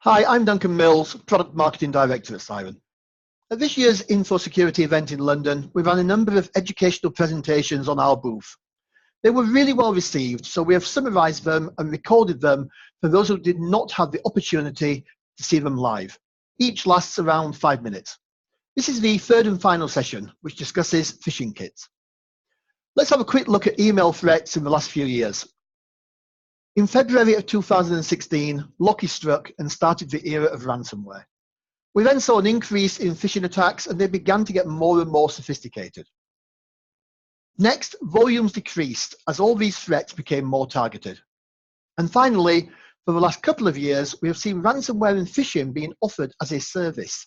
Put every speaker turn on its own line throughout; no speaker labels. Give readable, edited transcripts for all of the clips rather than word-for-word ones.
Hi, I'm Duncan Mills, Product Marketing Director at Cyren. At this year's Infosecurity event in London, we ran a number of educational presentations on our booth. They were really well received, so we have summarised them and recorded them for those who did not have the opportunity to see them live. Each lasts around 5 minutes. This is the third and final session, which discusses phishing kits. Let's have a quick look at email threats in the last few years. In February of 2016, Locky struck and started the era of ransomware. We then saw an increase in phishing attacks, and they began to get more and more sophisticated. Next, volumes decreased as all these threats became more targeted. And finally, for the last couple of years, we have seen ransomware and phishing being offered as a service.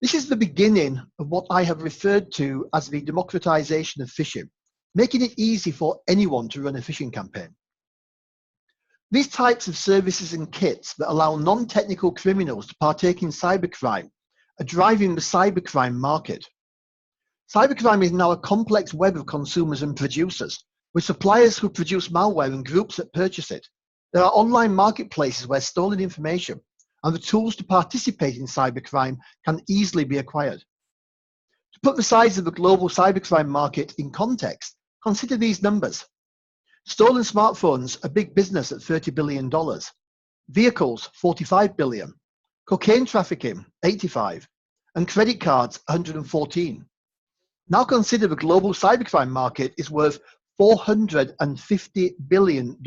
This is the beginning of what I have referred to as the democratization of phishing, making it easy for anyone to run a phishing campaign. These types of services and kits that allow non-technical criminals to partake in cybercrime are driving the cybercrime market. Cybercrime is now a complex web of consumers and producers, with suppliers who produce malware and groups that purchase it. There are online marketplaces where stolen information and the tools to participate in cybercrime can easily be acquired. To put the size of the global cybercrime market in context, consider these numbers. Stolen smartphones are big business at $30 billion. Vehicles, $45 billion. Cocaine trafficking, $85. And credit cards, $114. Now consider the global cybercrime market is worth $450 billion.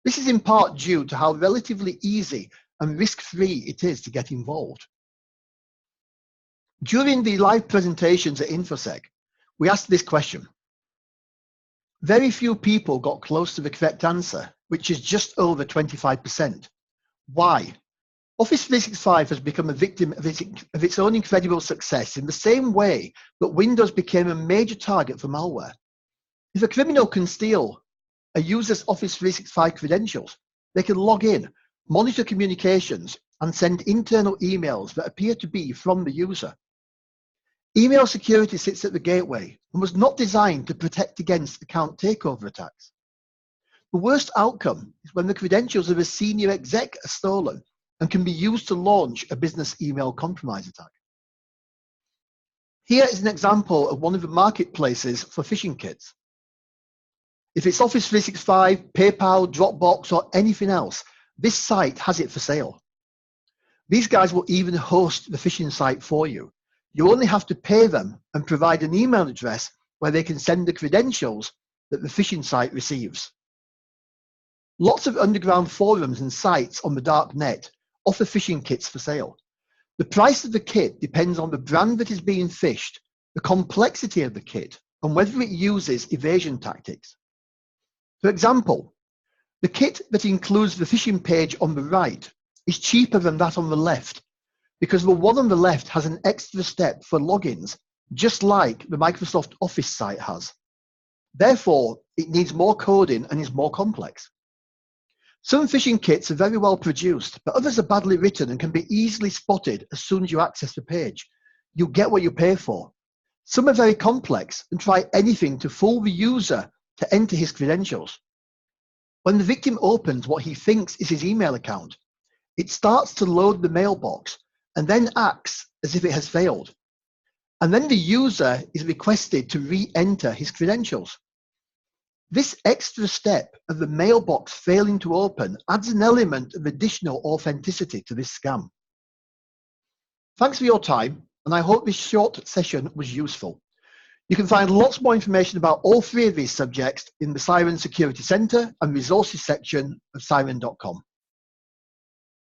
This is in part due to how relatively easy and risk-free it is to get involved. During the live presentations at Infosec, we asked this question. Very few people got close to the correct answer, which is just over 25%. Why? Office 365 has become a victim of its own incredible success in the same way that Windows became a major target for malware. If a criminal can steal a user's Office 365 credentials, they can log in, monitor communications, and send internal emails that appear to be from the user. Email security sits at the gateway and was not designed to protect against account takeover attacks. The worst outcome is when the credentials of a senior exec are stolen and can be used to launch a business email compromise attack. Here is an example of one of the marketplaces for phishing kits. If it's Office 365, PayPal, Dropbox, or anything else, this site has it for sale. These guys will even host the phishing site for you. You only have to pay them and provide an email address where they can send the credentials that the phishing site receives. Lots of underground forums and sites on the dark net offer phishing kits for sale. The price of the kit depends on the brand that is being phished, the complexity of the kit, and whether it uses evasion tactics. For example, the kit that includes the phishing page on the right is cheaper than that on the left, because the one on the left has an extra step for logins, just like the Microsoft Office site has. Therefore, it needs more coding and is more complex. Some phishing kits are very well produced, but others are badly written and can be easily spotted as soon as you access the page. You get what you pay for. Some are very complex and try anything to fool the user to enter his credentials. When the victim opens what he thinks is his email account, it starts to load the mailbox and then acts as if it has failed. And then the user is requested to re-enter his credentials. This extra step of the mailbox failing to open adds an element of additional authenticity to this scam. Thanks for your time, and I hope this short session was useful. You can find lots more information about all three of these subjects in the Cyren Security Center and Resources section of Cyren.com.